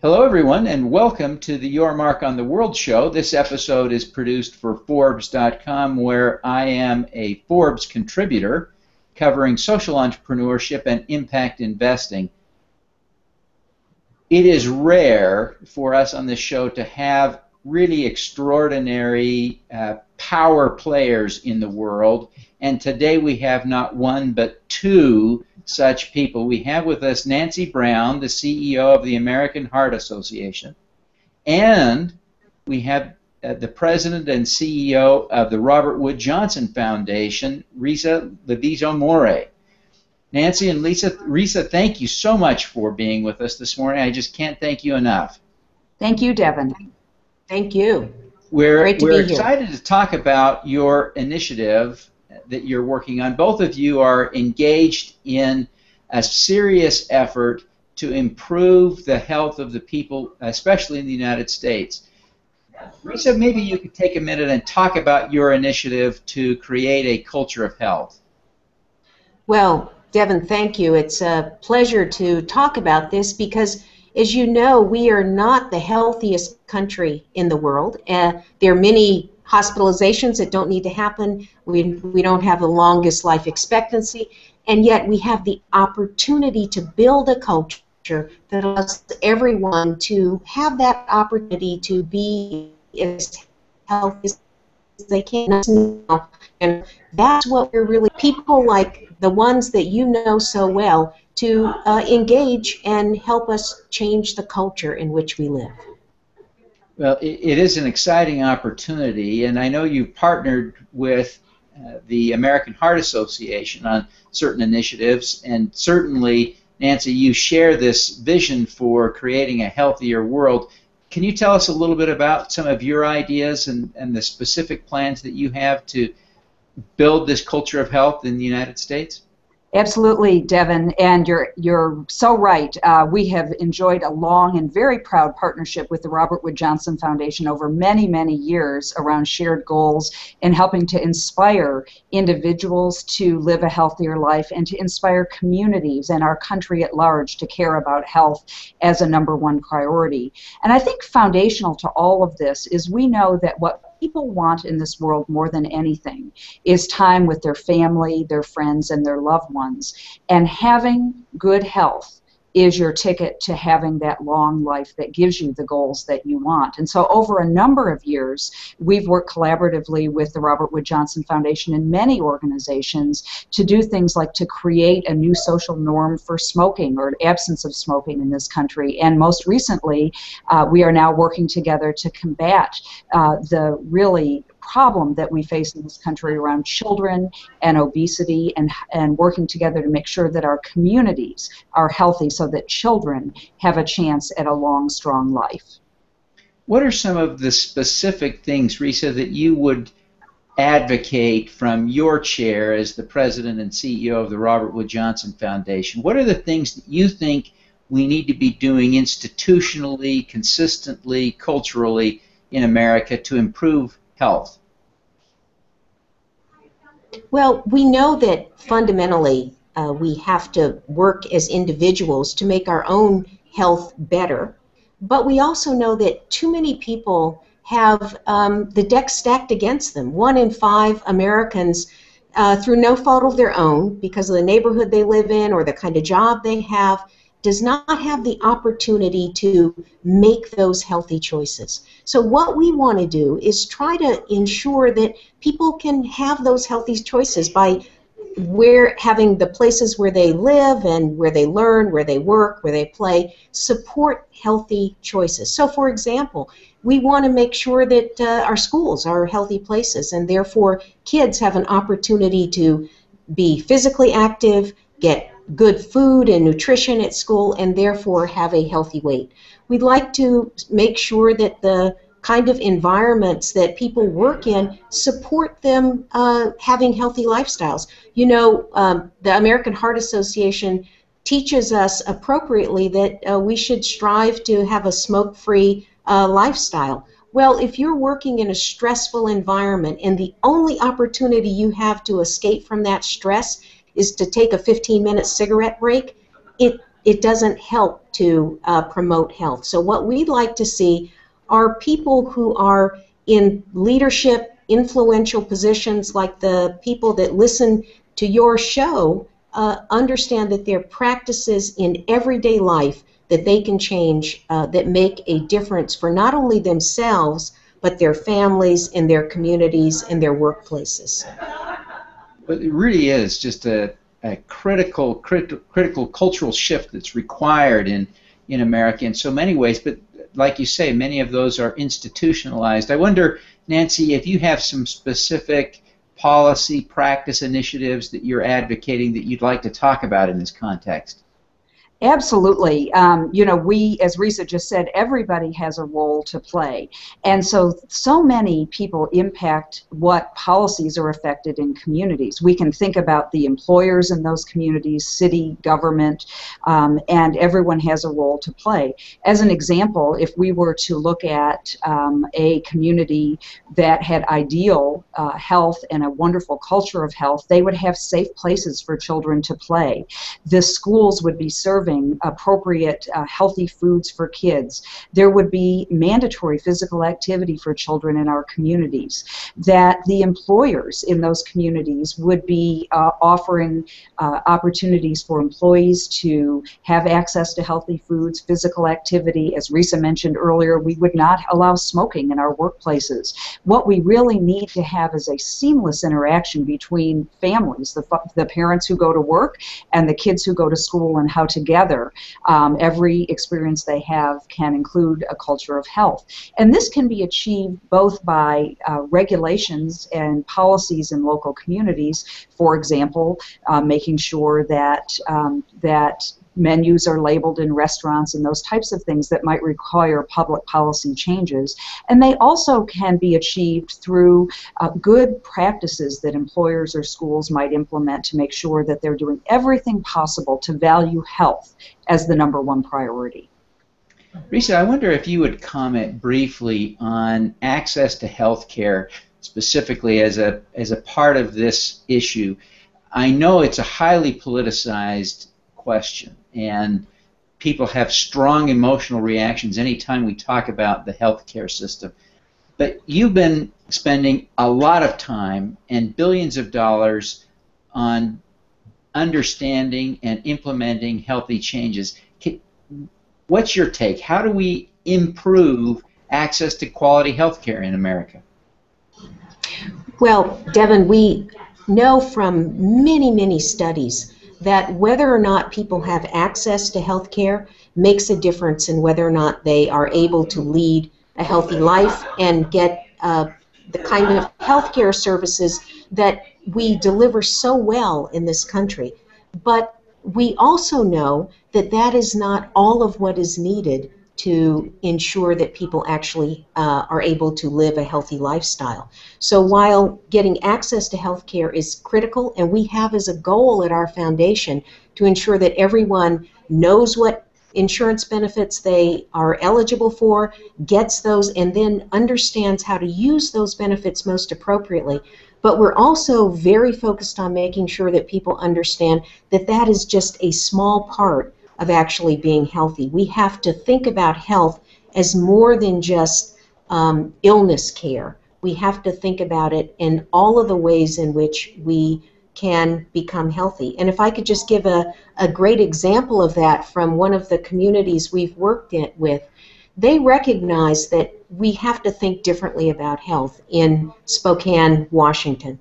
Hello, everyone, and welcome to the Your Mark on the World show. This episode is produced for Forbes.com, where I am a Forbes contributor covering social entrepreneurship and impact investing. It is rare for us on this show to have really extraordinary power players in the world, and today we have not one but two such people. We have with us Nancy Brown, the CEO of the American Heart Association, and we have the president and CEO of the Robert Wood Johnson Foundation, Livozzo-Mourey. Nancy and Risa, thank you so much for being with us this morning. I just can't thank you enough. Thank you, Devin. Thank you. We're excited to talk about your initiative that you're working on. Both of you are engaged in a serious effort to improve the health of the people, especially in the United States. Risa, maybe you could take a minute and talk about your initiative to create a culture of health. Well, Devin, thank you. It's a pleasure to talk about this because, as you know, we are not the healthiest country in the world. There are many hospitalizations that don't need to happen. We don't have the longest life expectancy, and yet we have the opportunity to build a culture that allows everyone to have that opportunity to be as healthy as they can. And that's what we're really, people like the ones that you know so well, to engage and help us change the culture in which we live. Well, it is an exciting opportunity, and I know you've partnered with the American Heart Association on certain initiatives, and certainly, Nancy, you share this vision for creating a healthier world. Can you tell us a little bit about some of your ideas and the specific plans that you have to build this culture of health in the United States? Absolutely, Devin, and you're so right. We have enjoyed a long and very proud partnership with the Robert Wood Johnson Foundation over many, many years around shared goals and helping to inspire individuals to live a healthier life and to inspire communities and our country at large to care about health as a #1 priority. And I think foundational to all of this is we know that what people want in this world more than anything is time with their family, their friends, and their loved ones. And having good health is your ticket to having that long life that gives you the goals that you want. And so over a number of years, we've worked collaboratively with the Robert Wood Johnson Foundation and many organizations to do things like to create a new social norm for smoking or absence of smoking in this country. And most recently, we are now working together to combat the really problem that we face in this country around children and obesity, and working together to make sure that our communities are healthy so that children have a chance at a long, strong life. What are some of the specific things, Risa, that you would advocate from your chair as the president and CEO of the Robert Wood Johnson Foundation? What are the things that you think we need to be doing institutionally, consistently, culturally in America to improve health? Well, we know that fundamentally we have to work as individuals to make our own health better, but we also know that too many people have the deck stacked against them. 1 in 5 Americans, through no fault of their own, because of the neighborhood they live in or the kind of job they have, does not have the opportunity to make those healthy choices. So what we want to do is try to ensure that people can have those healthy choices by having the places where they live and where they learn, where they work, where they play, support healthy choices. So for example, we want to make sure that our schools are healthy places, and therefore kids have an opportunity to be physically active, get good food and nutrition at school, and therefore have a healthy weight. We'd like to make sure that the kind of environments that people work in support them having healthy lifestyles. You know, the American Heart Association teaches us appropriately that we should strive to have a smoke-free lifestyle. Well, if you're working in a stressful environment and the only opportunity you have to escape from that stress is to take a 15-minute cigarette break, it it doesn't help to promote health. So what we'd like to see are people who are in leadership, influential positions, like the people that listen to your show, understand that there are practices in everyday life that they can change that make a difference for not only themselves, but their families and their communities and their workplaces. But it really is just a critical cultural shift that's required in America in so many ways. But like you say, many of those are institutionalized. I wonder, Nancy, if you have some specific policy practice initiatives that you're advocating that you'd like to talk about in this context. Absolutely. You know, we, as Risa just said, everybody has a role to play. And so many people impact what policies are affected in communities. We can think about the employers in those communities, city, government, and everyone has a role to play. As an example, if we were to look at a community that had ideal health and a wonderful culture of health, they would have safe places for children to play. The schools would be serving appropriate healthy foods for kids. There would be mandatory physical activity for children in our communities. That the employers in those communities would be offering opportunities for employees to have access to healthy foods, physical activity. As Risa mentioned earlier, we would not allow smoking in our workplaces. What we really need to have is a seamless interaction between families, the parents who go to work and the kids who go to school, and how together every experience they have can include a culture of health. And this can be achieved both by regulations and policies in local communities. For example, making sure that menus are labeled in restaurants and those types of things that might require public policy changes. And they also can be achieved through good practices that employers or schools might implement to make sure that they're doing everything possible to value health as the #1 priority. Risa, I wonder if you would comment briefly on access to health care, specifically as a part of this issue. I know it's a highly politicized question, and people have strong emotional reactions anytime we talk about the healthcare system. But you've been spending a lot of time and billions of dollars on understanding and implementing healthy changes. What's your take? How do we improve access to quality healthcare in America? Well, Devin, we know from many, many studies that whether or not people have access to health care makes a difference in whether or not they are able to lead a healthy life and get the kind of health care services that we deliver so well in this country. But we also know that that is not all of what is needed to ensure that people actually are able to live a healthy lifestyle. So while getting access to health care is critical, and we have as a goal at our foundation to ensure that everyone knows what insurance benefits they are eligible for, gets those, and then understands how to use those benefits most appropriately. But we're also very focused on making sure that people understand that that is just a small part of actually being healthy. We have to think about health as more than just illness care. We have to think about it in all of the ways in which we can become healthy. And if I could just give a great example of that from one of the communities we've worked with, they recognize that we have to think differently about health in Spokane, Washington.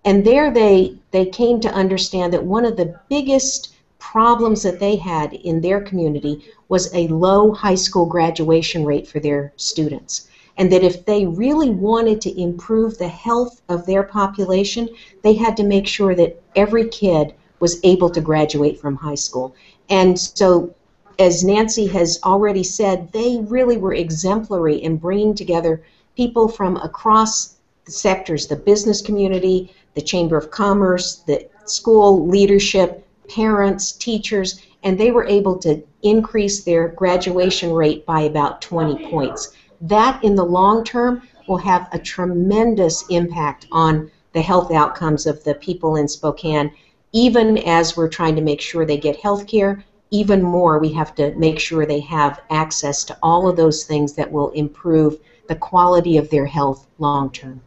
And there they came to understand that one of the biggest problems that they had in their community was a low high school graduation rate for their students. And that if they really wanted to improve the health of their population, they had to make sure that every kid was able to graduate from high school. And so, as Nancy has already said, they really were exemplary in bringing together people from across the sectors, the business community, the Chamber of Commerce, the school leadership, parents, teachers, and they were able to increase their graduation rate by about 20 points. That, in the long term, will have a tremendous impact on the health outcomes of the people in Spokane, even as we're trying to make sure they get health care even more, we have to make sure they have access to all of those things that will improve the quality of their health long term.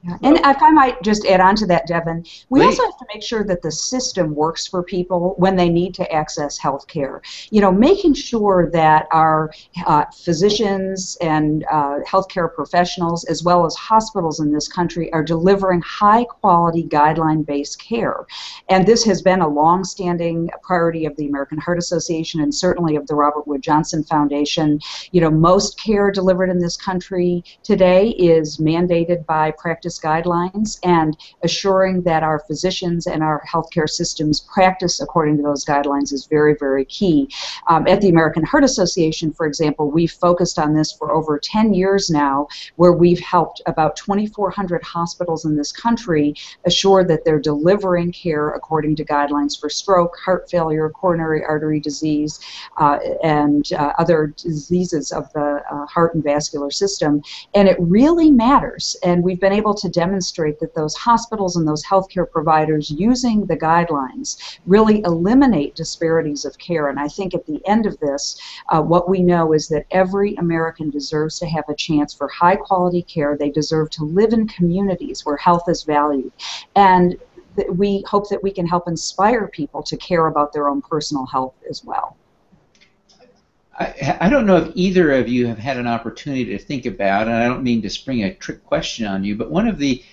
Yeah. And if I might just add on to that, Devin, we Please. also have to make sure that the system works for people when they need to access health care. You know, making sure that our physicians and healthcare professionals, as well as hospitals in this country, are delivering high-quality, guideline-based care. And this has been a long-standing priority of the American Heart Association and certainly of the Robert Wood Johnson Foundation. You know, most care delivered in this country today is mandated by practice guidelines, and assuring that our physicians and our healthcare systems practice according to those guidelines is very, very key. At the American Heart Association, for example, we've focused on this for over 10 years now, where we've helped about 2,400 hospitals in this country assure that they're delivering care according to guidelines for stroke, heart failure, coronary artery disease, and other diseases of the heart and vascular system. And it really matters, and we've been able to demonstrate that those hospitals and those healthcare providers using the guidelines really eliminate disparities of care. And I think at the end of this, what we know is that every American deserves to have a chance for high quality care. They deserve to live in communities where health is valued. And we hope that we can help inspire people to care about their own personal health as well. I don't know if either of you have had an opportunity to think about, and I don't mean to spring a trick question on you, but one of the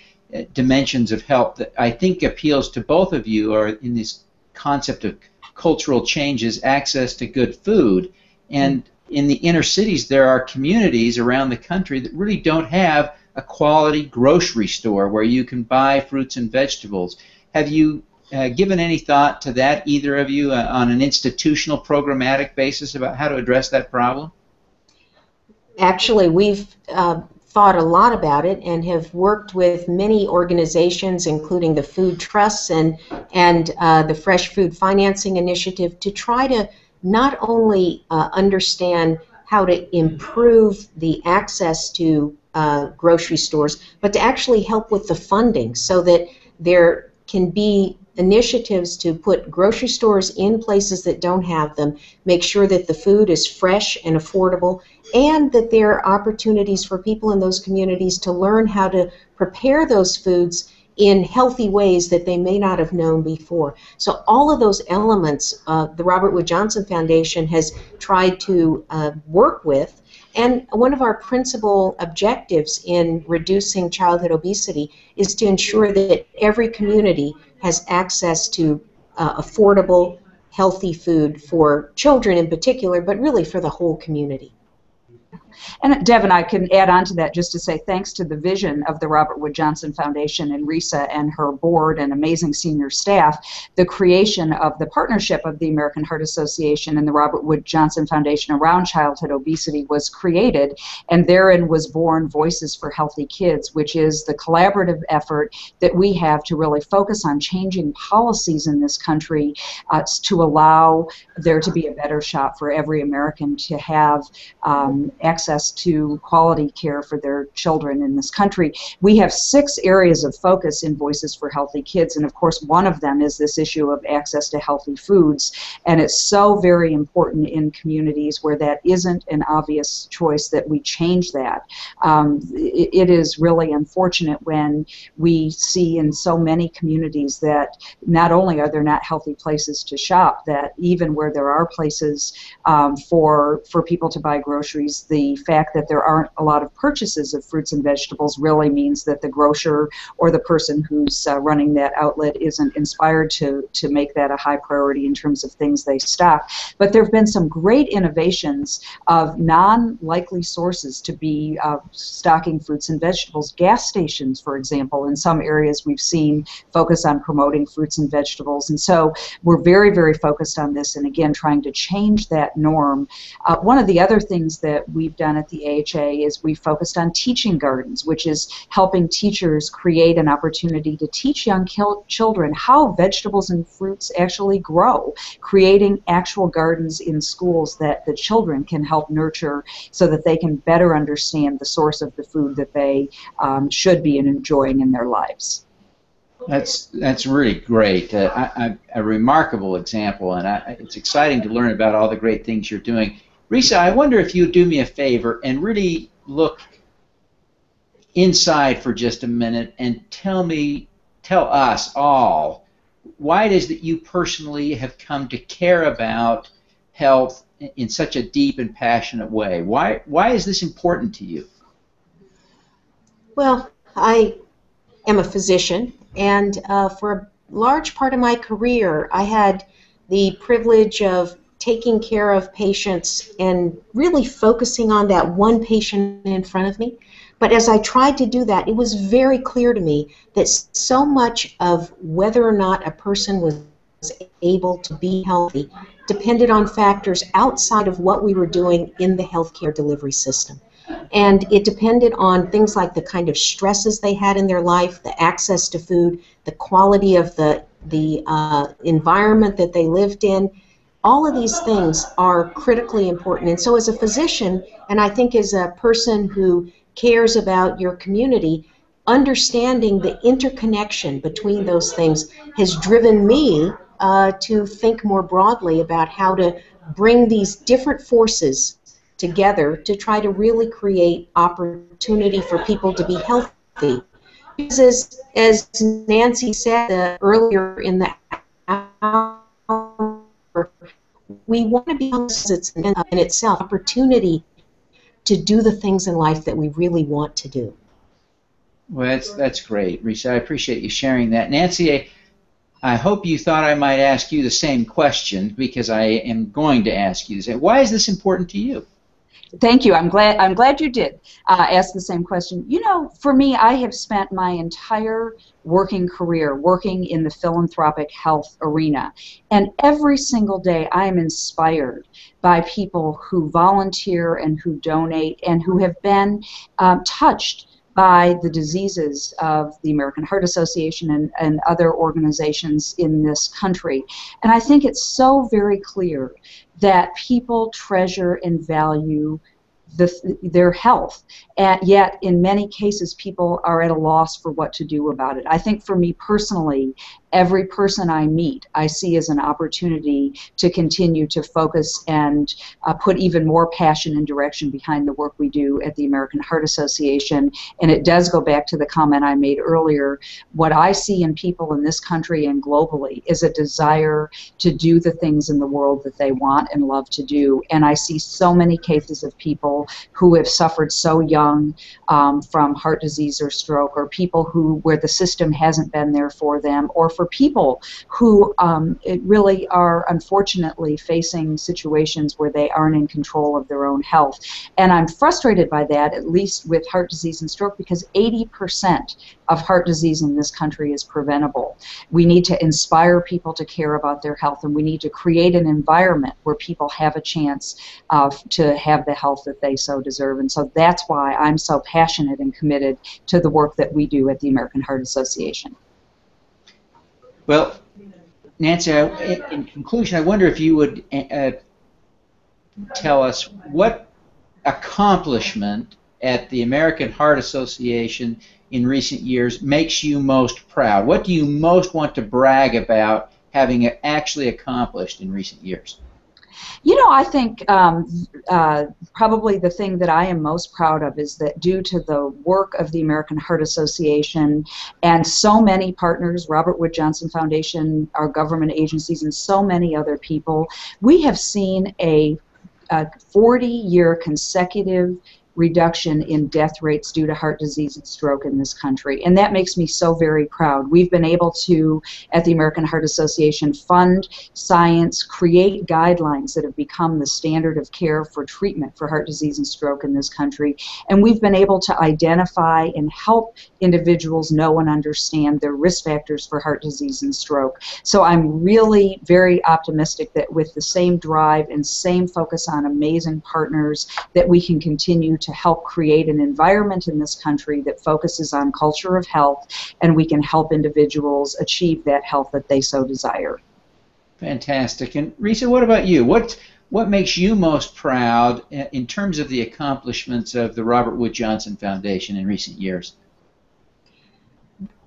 dimensions of health that I think appeals to both of you are in this concept of cultural changes, access to good food. And in the inner cities, there are communities around the country that really don't have a quality grocery store where you can buy fruits and vegetables. Have you given any thought to that, either of you, on an institutional programmatic basis about how to address that problem? Actually, we've thought a lot about it and have worked with many organizations, including the food trusts and the Fresh Food Financing Initiative, to try to not only understand how to improve the access to grocery stores, but to actually help with the funding so that there can be initiatives to put grocery stores in places that don't have them, make sure that the food is fresh and affordable, and that there are opportunities for people in those communities to learn how to prepare those foods in healthy ways that they may not have known before. So all of those elements the Robert Wood Johnson Foundation has tried to work with. And one of our principal objectives in reducing childhood obesity is to ensure that every community has access to affordable, healthy food for children in particular, but really for the whole community. And Devin, I can add on to that just to say thanks to the vision of the Robert Wood Johnson Foundation and Risa and her board and amazing senior staff, the creation of the partnership of the American Heart Association and the Robert Wood Johnson Foundation around childhood obesity was created, and therein was born Voices for Healthy Kids, which is the collaborative effort that we have to really focus on changing policies in this country to allow there to be a better shot for every American to have access to quality care for their children in this country. We have 6 areas of focus in Voices for Healthy Kids, and of course one of them is this issue of access to healthy foods, and it's so very important in communities where that isn't an obvious choice that we change that. It is really unfortunate when we see in so many communities that not only are there not healthy places to shop, that even where there are places for people to buy groceries, the fact that there aren't a lot of purchases of fruits and vegetables really means that the grocer or the person who's running that outlet isn't inspired to make that a high priority in terms of things they stock. But there have been some great innovations of non-likely sources to be stocking fruits and vegetables. Gas stations, for example, in some areas we've seen focus on promoting fruits and vegetables. And so we're very, very focused on this and again trying to change that norm. One of the other things that we've done at the AHA is we focused on teaching gardens, which is helping teachers create an opportunity to teach young children how vegetables and fruits actually grow, creating actual gardens in schools that the children can help nurture so that they can better understand the source of the food that they should be enjoying in their lives. That's really great. A remarkable example, and it's exciting to learn about all the great things you're doing. Risa, I wonder if you'd do me a favor and really look inside for just a minute and tell us all why it is that you personally have come to care about health in such a deep and passionate way. Why is this important to you? Well, I am a physician, and for a large part of my career, I had the privilege of taking care of patients and really focusing on that one patient in front of me. But as I tried to do that, it was very clear to me that so much of whether or not a person was able to be healthy depended on factors outside of what we were doing in the healthcare delivery system. And it depended on things like the kind of stresses they had in their life, the access to food, the quality of the environment that they lived in. All of these things are critically important. And so as a physician, and I think as a person who cares about your community, understanding the interconnection between those things has driven me to think more broadly about how to bring these different forces together to try to really create opportunity for people to be healthy. Because as Nancy said earlier in the hour, we want to be in itself opportunity to do the things in life that we really want to do. Well, that's great, Risa. I appreciate you sharing that. Nancy, I hope you thought I might ask you the same question, because I am going to ask you this. Why is this important to you? Thank you. I'm glad you did ask the same question. You know, for me, I have spent my entire working career working in the philanthropic health arena, and every single day I am inspired by people who volunteer and who donate and who have been touched by the diseases of the American Heart Association and other organizations in this country. And I think it's so very clear that people treasure and value their health, and yet in many cases people are at a loss for what to do about it. I think for me personally, every person I meet I see as an opportunity to continue to focus and put even more passion and direction behind the work we do at the American Heart Association. And it does go back to the comment I made earlier. What I see in people in this country and globally is a desire to do the things in the world that they want and love to do. And I see so many cases of people who have suffered so young from heart disease or stroke, or people where the system hasn't been there for them, or for people who really are unfortunately facing situations where they aren't in control of their own health. And I'm frustrated by that, at least with heart disease and stroke, because 80% of heart disease in this country is preventable. We need to inspire people to care about their health, and we need to create an environment where people have a chance to have the health that they so deserve. And so that's why I'm so passionate and committed to the work that we do at the American Heart Association. Well, Nancy, in conclusion, I wonder if you would tell us what accomplishment at the American Heart Association in recent years makes you most proud. What do you most want to brag about having actually accomplished in recent years? You know, I think probably the thing that I am most proud of is that due to the work of the American Heart Association and so many partners, Robert Wood Johnson Foundation, our government agencies, and so many other people, we have seen a 40-year consecutive reduction in death rates due to heart disease and stroke in this country. And that makes me so very proud. We've been able to, at the American Heart Association, fund science, create guidelines that have become the standard of care for treatment for heart disease and stroke in this country. And we've been able to identify and help individuals know and understand their risk factors for heart disease and stroke. So I'm really very optimistic that with the same drive and same focus on amazing partners, that we can continue to help create an environment in this country that focuses on culture of health, and we can help individuals achieve that health that they so desire. Fantastic. And Risa, what about you? What makes you most proud in terms of the accomplishments of the Robert Wood Johnson Foundation in recent years?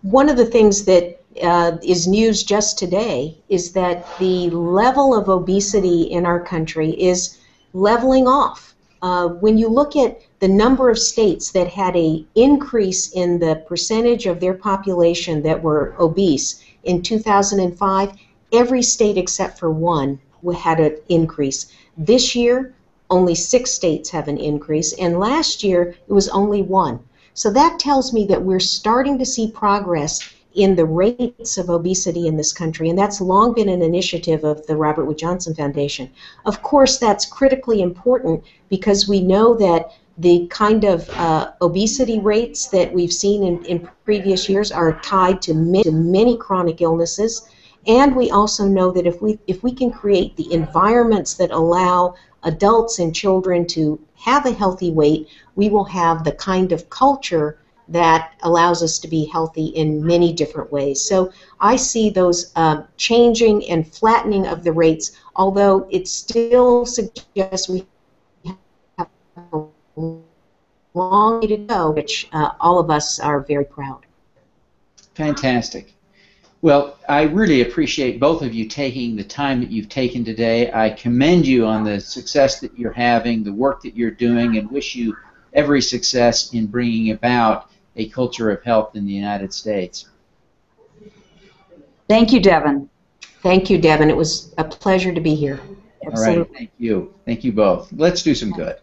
One of the things that is news just today is that the level of obesity in our country is leveling off. When you look at the number of states that had an increase in the percentage of their population that were obese in 2005, every state except for one had an increase. This year, only 6 states have an increase, and last year it was only 1. So that tells me that we're starting to see progress in the rates of obesity in this country, and that's long been an initiative of the Robert Wood Johnson Foundation. Of course, that's critically important because we know that the kind of obesity rates that we've seen in previous years are tied to many chronic illnesses, and we also know that if we can create the environments that allow adults and children to have a healthy weight, we will have the kind of culture that allows us to be healthy in many different ways. So I see those changing and flattening of the rates, although it still suggests we have a long way to go, which all of us are very proud. Fantastic. Well, I really appreciate both of you taking the time that you've taken today. I commend you on the success that you're having, the work that you're doing, and wish you every success in bringing about a culture of health in the United States. Thank you, Devin. Thank you, Devin. It was a pleasure to be here. Absolutely. All right. Thank you. Thank you both. Let's do some good.